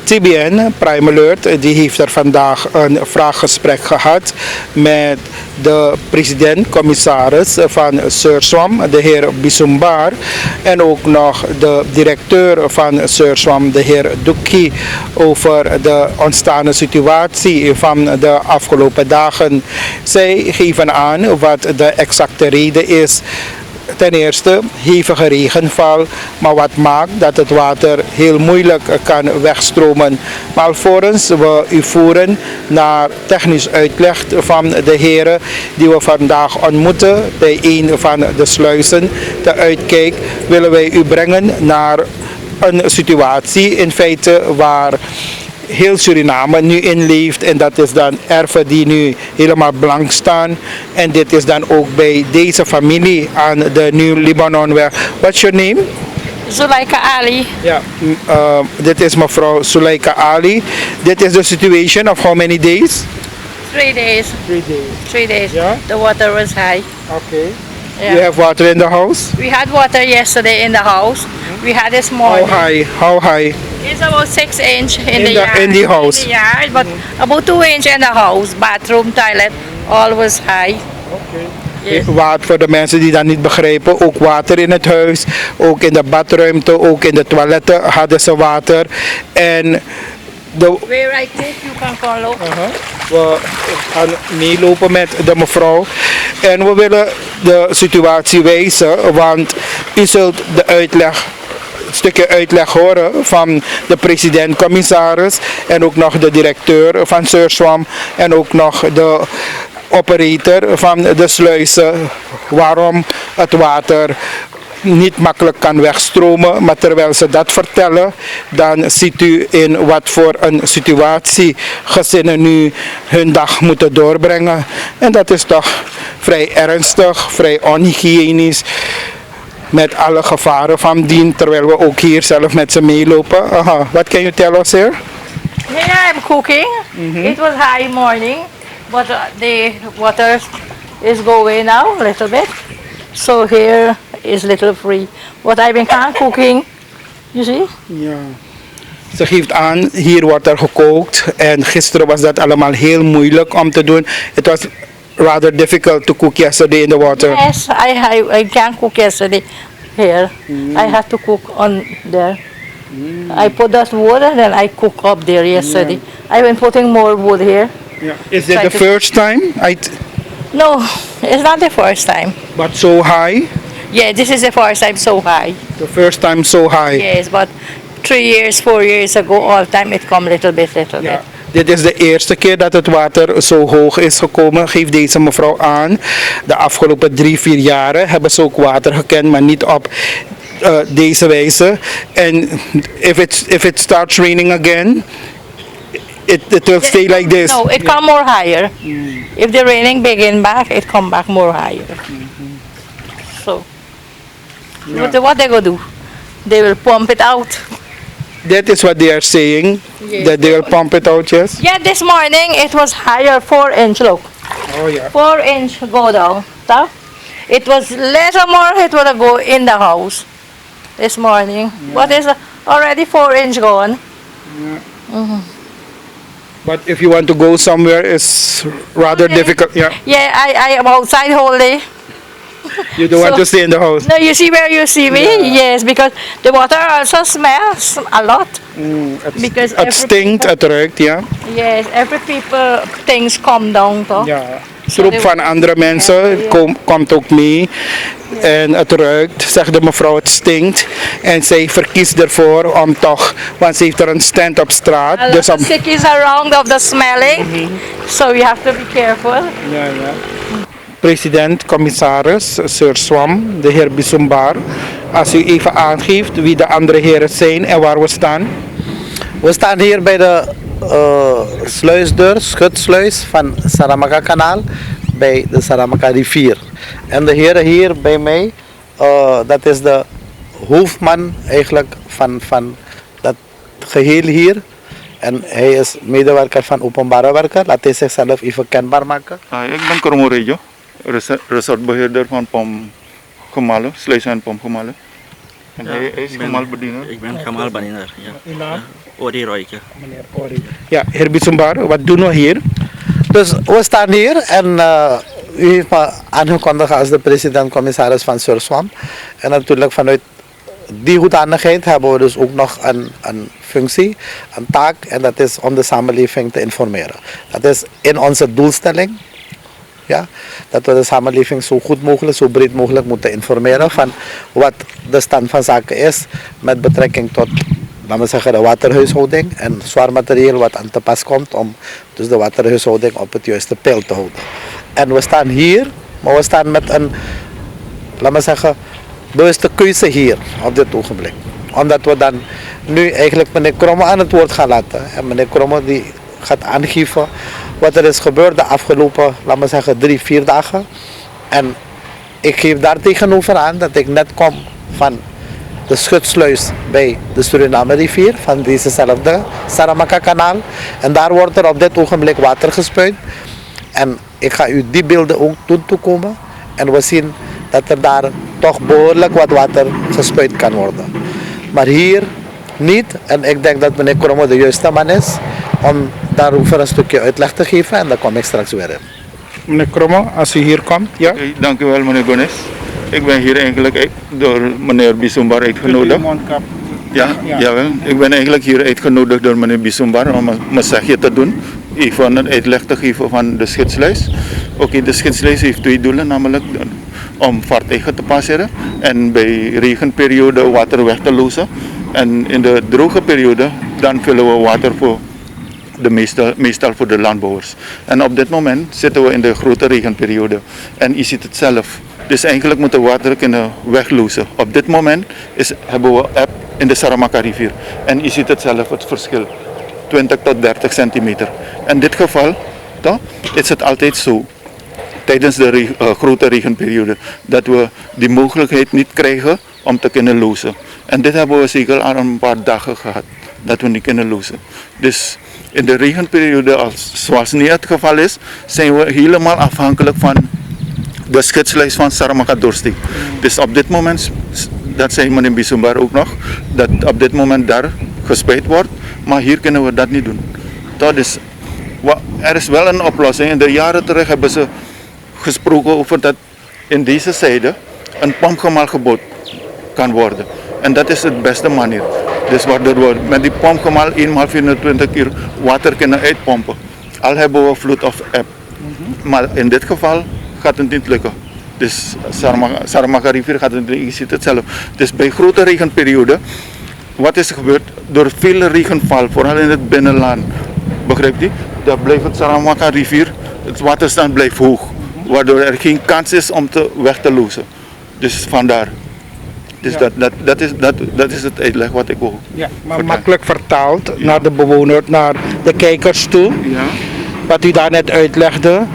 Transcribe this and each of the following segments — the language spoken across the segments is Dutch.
TBN, Prime Alert, die heeft er vandaag een vraaggesprek gehad met de president-commissaris van Surswam, de heer Bisumbar, en ook nog de directeur van Surswam, de heer Duki, over de ontstane situatie van de afgelopen dagen. Zij geven aan wat de exacte reden is. Ten eerste hevige regenval, maar wat maakt dat het water heel moeilijk kan wegstromen. Maar alvorens we u voeren naar technisch uitleg van de heren die we vandaag ontmoeten bij een van de sluizen te Uitkijk, willen wij u brengen naar een situatie in feite waar heel Suriname nu in leeft, en dat is dan erven die nu helemaal blank staan. En dit is dan ook bij deze familie aan de Nieuw Libanonweg. What's your name? Zuleika Ali. Ja, dit is mevrouw Zuleika Ali. Dit is the situation of how many days? 3 days. 3 days. 3 days. Yeah? The water was high. Okay. Yeah. You have water in the house? We had water yesterday in the house. We had this morning. How high? How high? It's about 6 inch in the the- yard. in the house. In the yard, but about 2 inch in the house. Bathroom, toilet, all was high. Yes. Water voor de mensen die dat niet begrijpen, ook water in het huis, ook in de badruimte, ook in de toiletten hadden ze water. En Where I cook, you can follow. we gaan meelopen met de mevrouw en we willen de situatie wijzen, want u zult de uitleg, een stukje uitleg horen van de president-commissaris en ook nog de directeur van Surswam en ook nog de operator van de sluizen, waarom het water niet makkelijk kan wegstromen. Maar terwijl ze dat vertellen, dan ziet u in wat voor een situatie gezinnen nu hun dag moeten doorbrengen. En dat is toch vrij ernstig, vrij onhygiënisch, met alle gevaren van dien, terwijl we ook hier zelf met ze meelopen. What can you tell us here? Here I'm cooking. It was high morning, but the water is going now a little bit. So here is little free. What I've been cooking, you see? Ja. Ze geeft aan, hier wordt er gekookt en gisteren was dat allemaal heel moeilijk om te doen. It was rather difficult to cook yesterday in the water. Yes, I can't cook yesterday here. I had to cook on there. I put that wood and then I cook up there yesterday. I've been putting more wood here. Yeah. Is it Try the to- first time? No, it's not the first time. But so high? Yeah, this is the first time so high. The first time so high. Yes, but 3 years, 4 years ago, all time it come little bit. Ja. Dit is de eerste keer dat het water zo hoog is gekomen, geeft deze mevrouw aan. De afgelopen 3-4 jaren hebben ze ook water gekend, maar niet op deze wijze. En if it starts raining again, it will stay like this. No, it come more higher. If the raining begin back, it come back more higher. So, what they go do? They will pump it out. That is what they are saying, Yes. that they will pump it out, yes? Yeah, this morning it was higher 4 inch. Look, Oh yeah. 4 inch go down. So, it was little more. It would go in the house this morning. But it's already 4 inch gone. But if you want to go somewhere, it's rather Okay. difficult. Yeah. Yeah, I am outside whole day. You don't want So- to stay in the house. No, you see where you see me? Yes, because the water also smells a lot. Because Het stinkt, het ruikt, ja. Yes, every people things come down toch? Ja. Troep van andere mensen komt ook mee. En het ruikt, zegt de mevrouw, het stinkt. En zij verkiest ervoor om toch, want ze heeft er een stand op straat. A Dus lot om, of sick is around of the smelling, so you have to be careful. ja, ja. President, commissaris, Surswam, de heer Bisumbar. Als u even aangeeft wie de andere heren zijn en waar we staan. We staan hier bij de sluisdeur, schutsluis van Saramaka kanaal bij de Saramaka rivier. En de heren hier bij mij, dat is de hoofdman eigenlijk van dat geheel hier. En hij is medewerker van openbare werken. Laat hij zichzelf even kenbaar maken. Ik ben Kormo Rejo, resortbeheerder van POM Gemalen, Sluis en POM Gemalen. En hij is Kamal bediener. Ik ben Kamal Baniner, ja. Uw naam? Ori Royke. Meneer Ori. Ja, heer Bisumbar, wat doen we hier? Dus we staan hier en u heeft me aangekondigd als de president-commissaris van Surswam. En natuurlijk vanuit die hoedanigheid hebben we dus ook nog een functie, een taak, en dat is om de samenleving te informeren. Dat is in onze doelstelling. Ja, dat we de samenleving zo goed mogelijk, zo breed mogelijk moeten informeren van wat de stand van zaken is met betrekking tot, laten we zeggen, de waterhuishouding en zwaar materieel wat aan te pas komt om dus de waterhuishouding op het juiste peil te houden. En we staan hier, maar we staan met een, laten we zeggen, bewuste keuze hier op dit ogenblik. Omdat we dan nu eigenlijk meneer Kromme aan het woord gaan laten. En meneer Kromme die gaat aangeven wat er is gebeurd de afgelopen, laten we zeggen, 3-4 dagen. En ik geef daar tegenover aan dat ik net kom van de schutsluis bij de Suriname rivier, van dezezelfde Saramaka-kanaal. En daar wordt er op dit ogenblik water gespuit. En ik ga u die beelden ook doen toekomen. En we zien dat er daar toch behoorlijk wat water gespuit kan worden. Maar hier niet. En ik denk dat meneer Kromme de juiste man is om daarover een stukje uitleg te geven. En daar kom ik straks weer in. Meneer Kromme, als u hier komt, ja? Oké, dank u wel meneer Gones. Ik ben hier eigenlijk door meneer Bisumbar uitgenodigd. Ja, jawel. Ik ben eigenlijk hier uitgenodigd door meneer Bisumbar om een massage te doen. Even een uitleg te geven van de schitslijst. Oké, de schitslijst heeft twee doelen, namelijk om vaartuigen te passeren en bij regenperiode water weg te lozen. En in de droge periode dan vullen we water voor meestal voor de landbouwers. En op dit moment zitten we in de grote regenperiode. En je ziet het zelf. Dus eigenlijk moeten we water kunnen weglozen. Op dit moment hebben we eb in de Saramaka rivier. En je ziet het zelf, het verschil. 20 tot 30 centimeter. In dit geval toch, is het altijd zo. Tijdens de grote regenperiode. Dat we die mogelijkheid niet krijgen om te kunnen lozen. En dit hebben we zeker al een paar dagen gehad. Dat we niet kunnen lozen. Dus in de regenperiode, zoals nu het geval is, zijn we helemaal afhankelijk van de schitslijst van Saramaka-Dorsti. Dus op dit moment, dat zei meneer Bisumbar ook nog, dat op dit moment daar gespuit wordt, maar hier kunnen we dat niet doen. Dus, er is wel een oplossing. In de jaren terug hebben ze gesproken over dat in deze zijde een pompgemaal gebouwd kan worden. En dat is de beste manier. Dus waardoor we met die pompgemaal 1x24 uur water kunnen uitpompen. Al hebben we vloed of eb. Maar in dit geval gaat het niet lukken. Dus Saramaka rivier gaat het niet, je ziet het zelf. Dus bij grote regenperiode, wat is er gebeurd? Door veel regenval, vooral in het binnenland, begrijpt u? Dan blijft het Saramaka rivier, het waterstand blijft hoog. Waardoor er geen kans is om weg te lozen. Dus vandaar. Dus ja. dat is het uitleg wat ik wil. Ja, maar makkelijk vertaald naar de bewoner, naar de kijkers toe. Ja. Wat u daarnet uitlegde.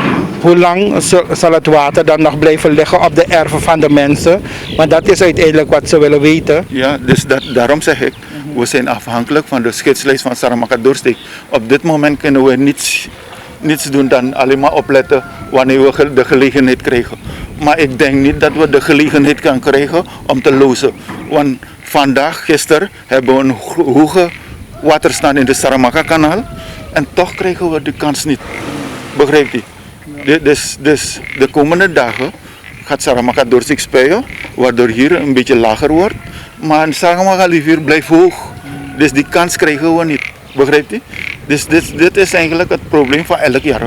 Hoe lang zal het water dan nog blijven liggen op de erven van de mensen? Want dat is uiteindelijk wat ze willen weten. Ja, dus daarom zeg ik, we zijn afhankelijk van de schitslijst van Saramaka-Dorsti. Op dit moment kunnen we niets doen dan alleen maar opletten wanneer we de gelegenheid krijgen. Maar ik denk niet dat we de gelegenheid kan krijgen om te lozen. Want gisteren hebben we een hoge waterstand in de Saramaka-kanaal en toch krijgen we de kans niet. Begrijpt u? Dus de komende dagen gaat Saramaka-Dorsti spuien, waardoor hier een beetje lager wordt. Maar de Saramaka-rivier blijft hoog. Dus die kans krijgen we niet. Begrijpt u? Dus dit is eigenlijk het probleem van elk jaar.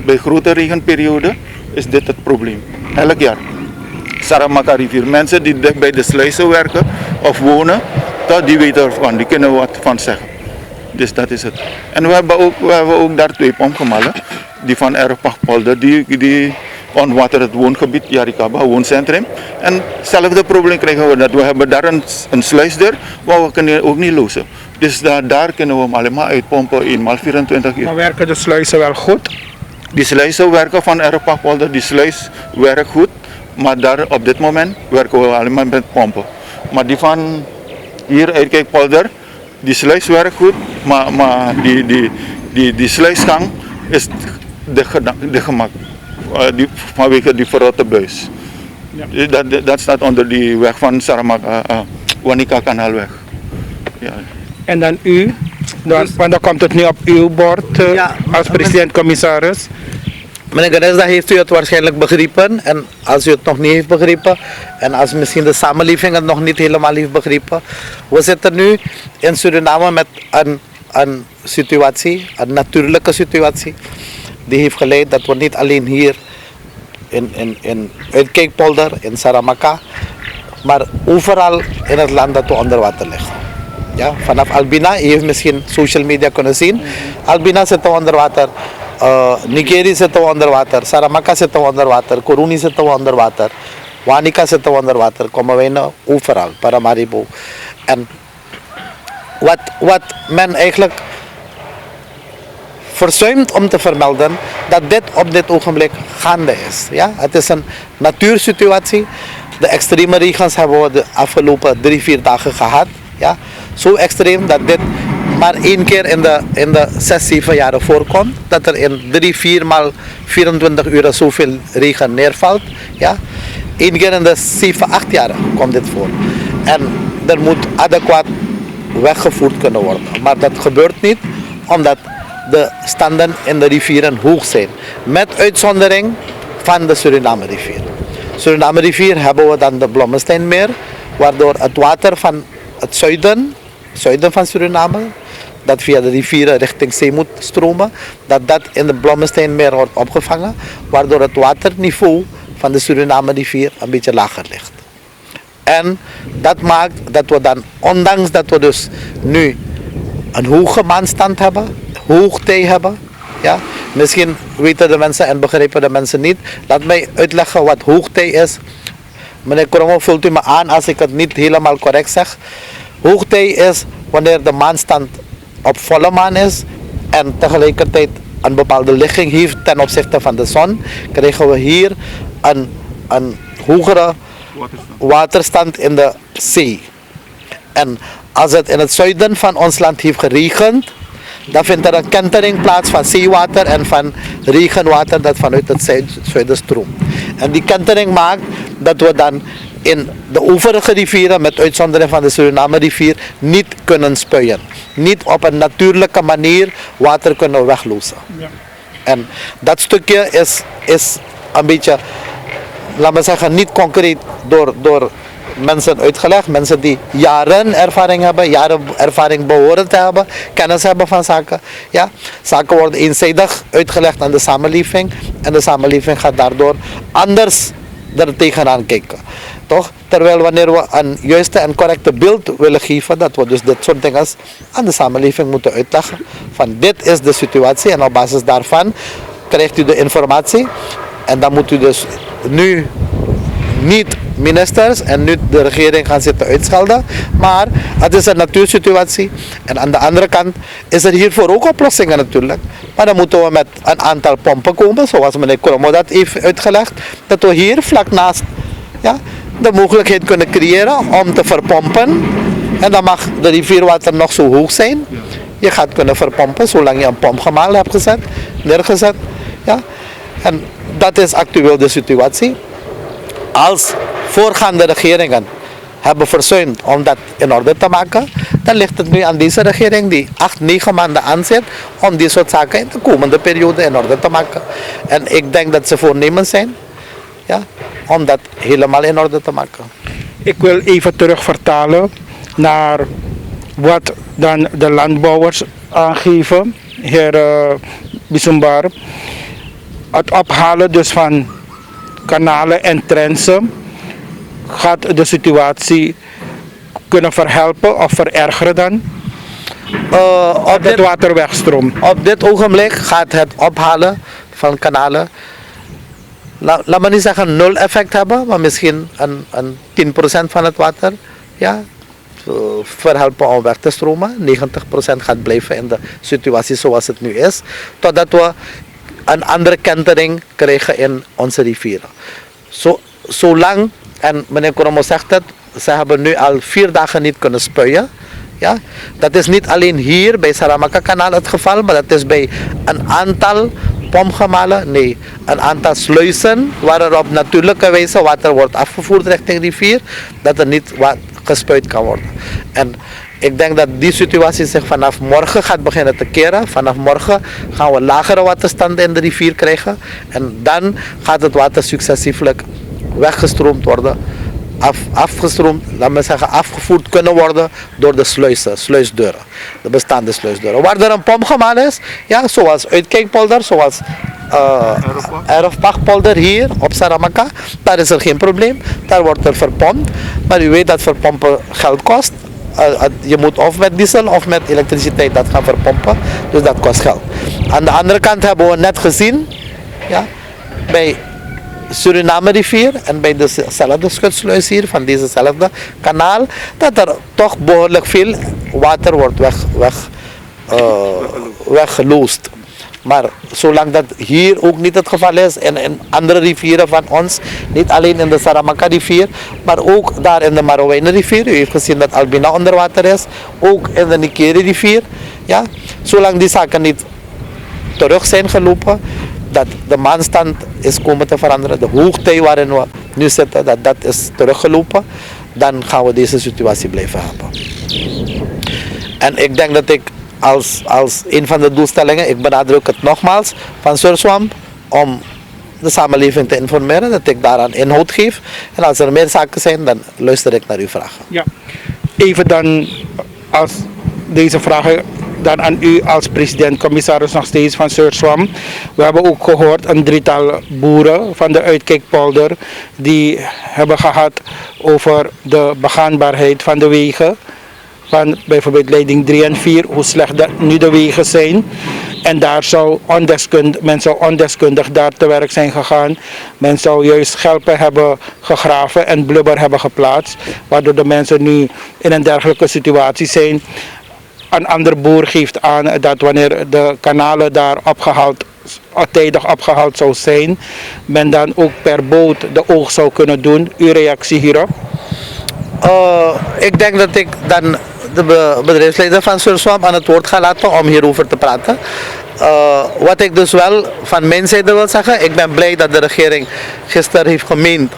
Bij grote regenperiode is dit het probleem. Elk jaar. Saramaka rivier. Mensen die dicht bij de sluizen werken of wonen, die weten ervan. Die kunnen wat van zeggen. Dus dat is het. En we hebben ook daar 2 pompgemalen. Die van Erfpachtpolder, die ontwateren het woongebied Yarikaba, wooncentrum. En hetzelfde probleem krijgen we dat. We hebben daar een sluisdeur, maar we kunnen ook niet lozen. Dus daar kunnen we hem alleen maar uitpompen 1x24 uur. Maar werken de sluizen wel goed? Die sluizen werken van Erfpachtpolder, die sluis werkt goed. Maar daar op dit moment werken we alleen maar met pompen. Maar die van hier Uitkijkpolder, die sluis werkt goed, maar die sluisgang is de gemak. Vanwege die verrotte buis. Ja. Dat staat onder die weg van Saramaka, Wanica-kanaalweg. Ja. En dan u, want dan komt het nu op uw bord Ja, als president-commissaris. Meneer Ganesda, heeft u het waarschijnlijk begrepen. En als u het nog niet heeft begrepen, en als misschien de samenleving het nog niet helemaal heeft begrepen. We zitten nu in Suriname met een situatie, een natuurlijke situatie. Die heeft geleid dat we niet alleen hier in Uitkijkpolder, in Saramaka, maar overal in het land dat we onder water liggen. Ja, vanaf Albina, je heeft misschien social media kunnen zien. Albina zitten we onder water. Nigeri zitten we onder water, Saramaka zitten we onder water, Koruni zitten we onder water, Wanica zitten we onder water, komen wij nou overal, Paramaribo. En wat men eigenlijk verzuimt om te vermelden, dat dit op dit ogenblik gaande is. Ja? Het is een natuursituatie. De extreme regens hebben we de afgelopen 3-4 dagen gehad. Ja? Zo extreem dat dit maar 1 keer in de 6-7 jaren voorkomt. Dat er in 3-4 maal 24 uur zoveel regen neervalt. Ja? 1 keer in de 7-8 jaren komt dit voor. En er moet adequaat weggevoerd kunnen worden. Maar dat gebeurt niet omdat de standen in de rivieren hoog zijn. Met uitzondering van de Suriname rivier. Suriname rivier hebben we dan de Blommesteinmeer, waardoor het water van het zuiden van Suriname, dat via de rivieren richting zee moet stromen, dat in de Blommesteinmeer wordt opgevangen, waardoor het waterniveau van de Suriname rivier een beetje lager ligt. En dat maakt dat we dan, ondanks dat we dus nu een hoge maanstand hebben, hoogtij hebben, ja, misschien weten de mensen en begrijpen de mensen niet. Laat mij uitleggen wat hoogtij is. Meneer Kromo, vult u me aan als ik het niet helemaal correct zeg. Hoogtij is wanneer de maanstand op volle maan is en tegelijkertijd een bepaalde ligging heeft ten opzichte van de zon, krijgen we hier een hogere waterstand in de zee. En als het in het zuiden van ons land heeft geregend, dan vindt er een kentering plaats van zeewater en van regenwater dat vanuit het zuiden stroomt. En die kentering maakt dat we dan in de overige rivieren, met uitzondering van de Suriname rivier, niet kunnen spuien. Niet op een natuurlijke manier water kunnen weglozen. Ja. En dat stukje is een beetje, laten we zeggen, niet concreet door mensen uitgelegd. Mensen die jaren ervaring hebben, jaren ervaring behoren te hebben, kennis hebben van zaken. Ja? Zaken worden eenzijdig uitgelegd aan de samenleving en de samenleving gaat daardoor anders er tegenaan kijken. Toch? Terwijl wanneer we een juiste en correcte beeld willen geven, dat we dus dit soort dingen aan de samenleving moeten uitleggen. Van dit is de situatie en op basis daarvan krijgt u de informatie. En dan moet u dus nu niet ministers en nu de regering gaan zitten uitschelden. Maar het is een natuursituatie. En aan de andere kant is er hiervoor ook oplossingen natuurlijk. Maar dan moeten we met een aantal pompen komen, zoals meneer Kromo dat heeft uitgelegd. Dat we hier vlak naast, ja, de mogelijkheid kunnen creëren om te verpompen. En dan mag de rivierwater nog zo hoog zijn. Je gaat kunnen verpompen zolang je een pompgemaal hebt neergezet. Ja. En dat is actueel de situatie. Als voorgaande regeringen hebben verzuimd om dat in orde te maken, dan ligt het nu aan deze regering die 8-9 maanden aanzet om die soort zaken in de komende periode in orde te maken. En ik denk dat ze voornemens zijn, ja, om dat helemaal in orde te maken. Ik wil even terug vertalen naar wat dan de landbouwers aangeven, heer Bisumbar. Het ophalen dus van kanalen en trensen gaat de situatie kunnen verhelpen of verergeren dan? Dat het water wegstroomt. Op dit ogenblik gaat het ophalen van kanalen, laat me niet zeggen 0 effect hebben, maar misschien een 10% van het water, ja, verhelpen om weg te stromen. 90% gaat blijven in de situatie zoals het nu is, totdat we een andere kentering krijgen in onze rivieren. Zolang, en meneer Kromo zegt het, ze hebben nu al 4 dagen niet kunnen spuien. Ja? Dat is niet alleen hier bij Saramaka-kanaal het geval, maar dat is bij een aantal pompgemalen, nee, een aantal sluizen waar er op natuurlijke wijze water wordt afgevoerd richting rivier, dat er niet gespuit kan worden. En ik denk dat die situatie zich vanaf morgen gaat beginnen te keren. Vanaf morgen gaan we lagere waterstanden in de rivier krijgen. En dan gaat het water successievelijk weggestroomd worden. Afgestroomd, laat me zeggen, afgevoerd kunnen worden door de sluisdeuren. De bestaande sluisdeuren. Waar er een pomp is, ja, zoals Uitkijkpolder, zoals Erfpachtpolder hier op Saramaka, daar is er geen probleem. Daar wordt er verpompt. Maar u weet dat verpompen geld kost. Je moet of met diesel of met elektriciteit dat gaan verpompen. Dus dat kost geld. Aan de andere kant hebben we net gezien, ja, bij Suriname rivier en bij dezelfde schutsluis hier van dezezelfde kanaal, dat er toch behoorlijk veel water wordt weggeloosd. Maar zolang dat hier ook niet het geval is en in andere rivieren van ons, niet alleen in de Saramaka rivier, maar ook daar in de Marowijne rivier, u heeft gezien dat Albina onder water is, ook in de Nikeri rivier, ja, zolang die zaken niet terug zijn gelopen, dat de maanstand is komen te veranderen, de hoogtij waarin we nu zitten, dat is teruggelopen, dan gaan we deze situatie blijven hebben. En ik denk dat ik als een van de doelstellingen, ik benadruk het nogmaals, van Surswamp, om de samenleving te informeren, dat ik daaraan inhoud geef. En als er meer zaken zijn, dan luister ik naar uw vragen. Ja. Even dan, als deze vragen dan aan u als president-commissaris nog steeds van Surswamp. We hebben ook gehoord een drietal boeren van de Uitkijkpolder die hebben gehad over de begaanbaarheid van de wegen. Van bijvoorbeeld leiding 3 en 4, hoe slecht nu de wegen zijn. En daar zou men zou ondeskundig daar te werk zijn gegaan. Men zou juist schelpen hebben gegraven en blubber hebben geplaatst. Waardoor de mensen nu in een dergelijke situatie zijn. Een ander boer geeft aan dat wanneer de kanalen daar tijdig opgehaald zou zijn, men dan ook per boot de oogst zou kunnen doen. Uw reactie hierop? Ik denk dat ik dan de bedrijfsleider van Surswamp aan het woord ga laten om hierover te praten. Wat ik dus wel van mijn zijde wil zeggen, ik ben blij dat de regering gisteren heeft gemeend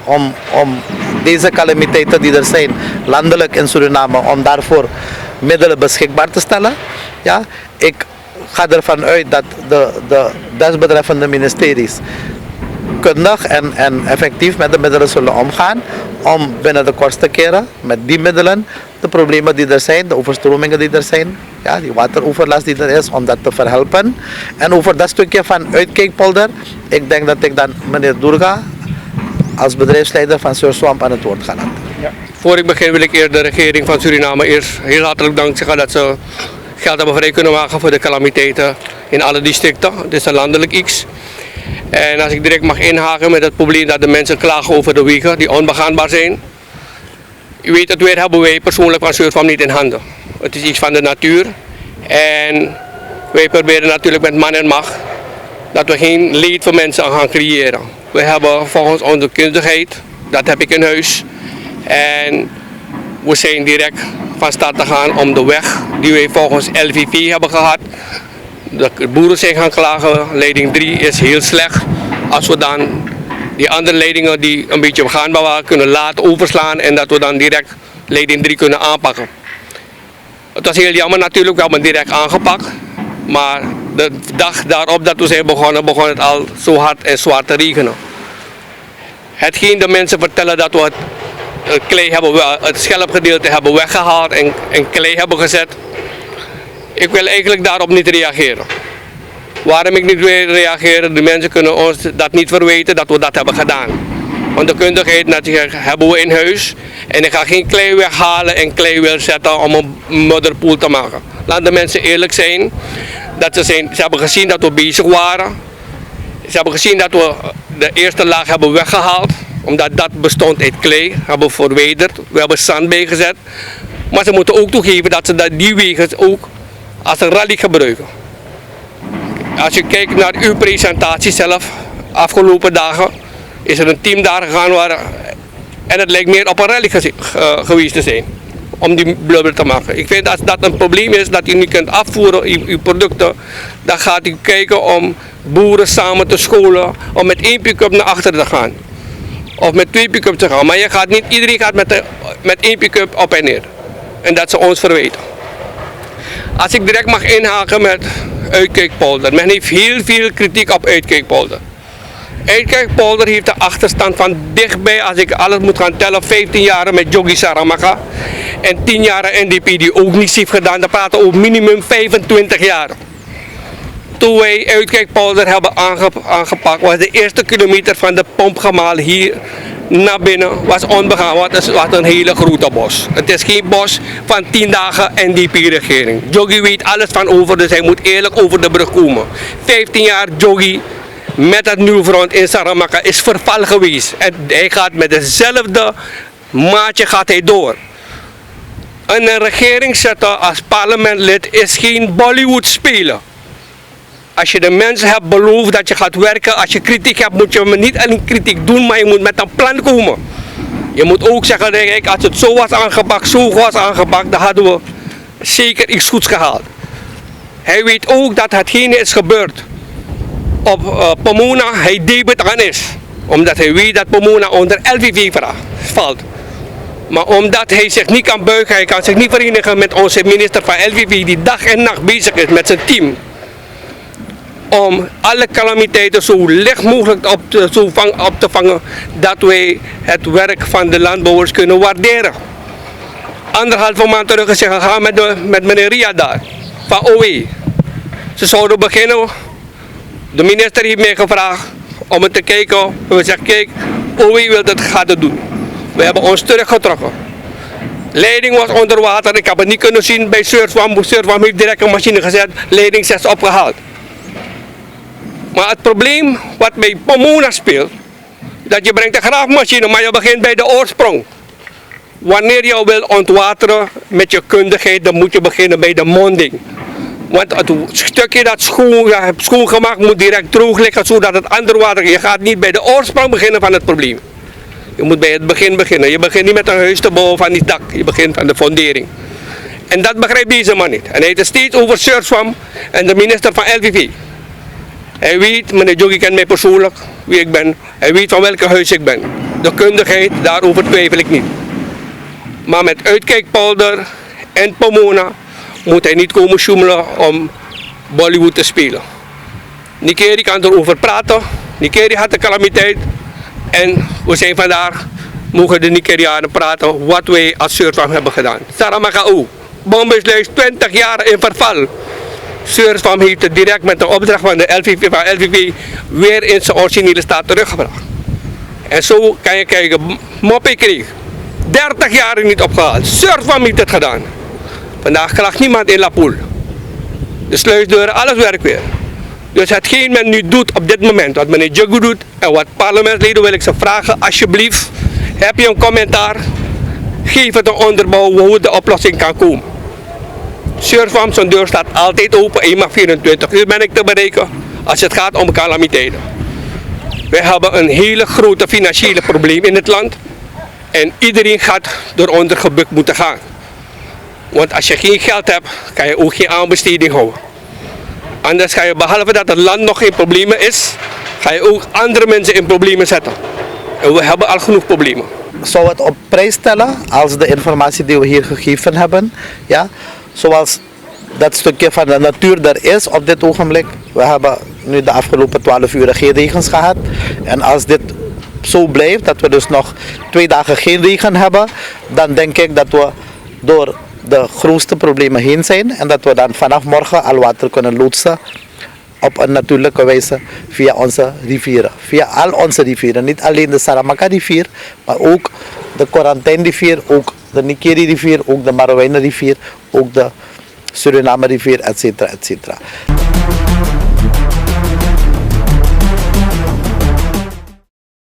om deze calamiteiten die er zijn, landelijk in Suriname, om daarvoor middelen beschikbaar te stellen. Ja, ik ga ervan uit dat de desbetreffende ministeries kundig en effectief met de middelen zullen omgaan om binnen de kortste keren met die middelen de problemen die er zijn, de overstromingen die er zijn, ja, die wateroverlast die er is, om dat te verhelpen. En over dat stukje van Uitkijkpolder, ik denk dat ik dan meneer Durga als bedrijfsleider van Surswamp aan het woord ga laten. Ja. Voor ik begin wil ik eerst de regering van Suriname eerst heel hartelijk dank zeggen dat ze geld hebben vrij kunnen maken voor de calamiteiten in alle districten. Het is een landelijk iets. En als ik direct mag inhaken met het probleem dat de mensen klagen over de wegen die onbegaanbaar zijn. U weet, het weer hebben wij persoonlijk van Surswamp niet in handen. Het is iets van de natuur. En wij proberen natuurlijk met man en macht dat we geen leed voor mensen gaan creëren. We hebben volgens onze kundigheid, dat heb ik in huis. En we zijn direct van start te gaan om de weg die wij volgens LVV hebben gehad. De boeren zijn gaan klagen, leiding 3 is heel slecht. Als we dan die andere leidingen die een beetje begaanbaar waren kunnen laten overslaan en dat we dan direct leiding 3 kunnen aanpakken. Het was heel jammer natuurlijk, we hebben het direct aangepakt. Maar de dag daarop dat we zijn begonnen, begon het al zo hard en zwaar te regenen. Hetgeen de mensen vertellen dat we het schelpgedeelte hebben weggehaald en klei hebben gezet. Ik wil eigenlijk daarop niet reageren. Waarom ik niet wil reageren, de mensen kunnen ons dat niet verweten dat we dat hebben gedaan. Want de kundigheid hebben we in huis. En ik ga geen klei weghalen en klei weer zetten om een modderpoel te maken. Laat de mensen eerlijk zijn. Ze hebben gezien dat we bezig waren. Ze hebben gezien dat we de eerste laag hebben weggehaald. Omdat dat bestond uit klei, hebben we verwijderd. We hebben zand bijgezet. Maar ze moeten ook toegeven dat ze die wegen ook als een rally gebruiken. Als je kijkt naar uw presentatie zelf, afgelopen dagen, is er een team daar gegaan en het lijkt meer op een rally geweest te zijn. Om die blubber te maken. Ik vind als dat een probleem is dat u niet kunt afvoeren, uw producten, dan gaat u kijken om boeren samen te scholen, om met 1 pick-up naar achter te gaan. Of met 2 pick-up te gaan. Maar iedereen gaat met met 1 pick-up op en neer. En dat ze ons verweten. Als ik direct mag inhaken met Uitkijkpolder. Men heeft heel veel kritiek op Uitkijkpolder. Uitkijkpolder heeft de achterstand van dichtbij, als ik alles moet gaan tellen, 15 jaar met Joggi Saramaka. En 10 jaar NDP die ook niets heeft gedaan. Dan praten we over minimum 25 jaar. Toen wij Uitkijkpolder hebben aangepakt, was de eerste kilometer van de pompgemaal hier naar binnen was onbegaan, want het was een hele grote bos. Het is geen bos van 10 dagen NDP-regering. Joggi weet alles van over, dus hij moet eerlijk over de brug komen. 15 jaar Joggi met het nieuwe front in Saramaka is verval geweest. En hij gaat met dezelfde maatje gaat hij door. En een regering zetten als parlementlid is geen Bollywood spelen. Als je de mensen hebt beloofd dat je gaat werken, als je kritiek hebt, moet je niet alleen kritiek doen, maar je moet met een plan komen. Je moet ook zeggen, kijk, als het zo was aangepakt, dan hadden we zeker iets goeds gehaald. Hij weet ook dat hetgene is gebeurd op Pomona, hij debet aan is. Omdat hij weet dat Pomona onder LVV valt. Maar omdat hij zich niet kan buigen, hij kan zich niet verenigen met onze minister van LVV die dag en nacht bezig is met zijn team. Om alle calamiteiten zo licht mogelijk op te vangen, dat wij het werk van de landbouwers kunnen waarderen. 1,5 maand terug is hij gegaan met meneer Ria daar, van OE. Ze zouden beginnen, de minister heeft mij gevraagd om het te kijken. We zeggen, kijk, OE wil dat gaat het doen. We hebben ons teruggetrokken. Leiding was onder water, ik heb het niet kunnen zien bij Surfam. Surfam heeft direct een machine gezet, leiding 6 opgehaald. Maar het probleem wat bij Pomona speelt, dat je brengt een graafmachine, maar je begint bij de oorsprong. Wanneer je wil ontwateren met je kundigheid, dan moet je beginnen bij de monding. Want het stukje dat je hebt schoongemaakt moet direct droog liggen, zodat het ander water, je gaat niet bij de oorsprong beginnen van het probleem. Je moet bij het begin beginnen. Je begint niet met een huis te bouwen van die dak, je begint van de fundering. En dat begrijpt deze man niet. En hij heeft het steeds over Surfam en de minister van LVV. Hij weet, meneer Joggi kent mij persoonlijk, wie ik ben. Hij weet van welke huis ik ben. De kundigheid, daarover twijfel ik niet. Maar met Uitkijkpolder en Pomona moet hij niet komen sjoemelen om Bollywood te spelen. Nikeri kan erover praten. Nikeri had de calamiteit. En we zijn vandaag, mogen de Nigerianen praten wat wij als Surfam hebben gedaan. Saramaka ook. Bombesluis 20 jaar in verval. Surfam heeft het direct met de opdracht van de LVV weer in zijn originele staat teruggebracht. En zo kan je kijken, Moppie kreeg 30 jaar niet opgehaald. Surfam heeft het gedaan. Vandaag klaagt niemand in Lapoel. De sluisdeuren, alles werkt weer. Dus hetgeen men nu doet op dit moment, wat meneer Joggi doet en wat parlementsleden wil ik ze vragen, alsjeblieft, heb je een commentaar, geef het een onderbouw hoe de oplossing kan komen. Surfam, zijn deur staat altijd open, 1 mag 24 uur ben ik te bereiken als het gaat om calamiteiten. We hebben een hele grote financiële probleem in het land en iedereen gaat eronder gebukt moeten gaan. Want als je geen geld hebt, kan je ook geen aanbesteding houden. Anders ga je, behalve dat het land nog in problemen is, ga je ook andere mensen in problemen zetten. En we hebben al genoeg problemen. Zou het op prijs stellen als de informatie die we hier gegeven hebben, ja, zoals dat stukje van de natuur er is op dit ogenblik. We hebben nu de afgelopen 12 uur geen regens gehad. En als dit zo blijft, dat we dus nog 2 dagen geen regen hebben, dan denk ik dat we door de grootste problemen heen zijn en dat we dan vanaf morgen al water kunnen loodsen op een natuurlijke wijze via onze rivieren. Via al onze rivieren, niet alleen de Saramaka rivier, maar ook de Korantijn rivier, ook de Nikeri rivier, ook de Marowijnen rivier, ook de Suriname rivier, etc.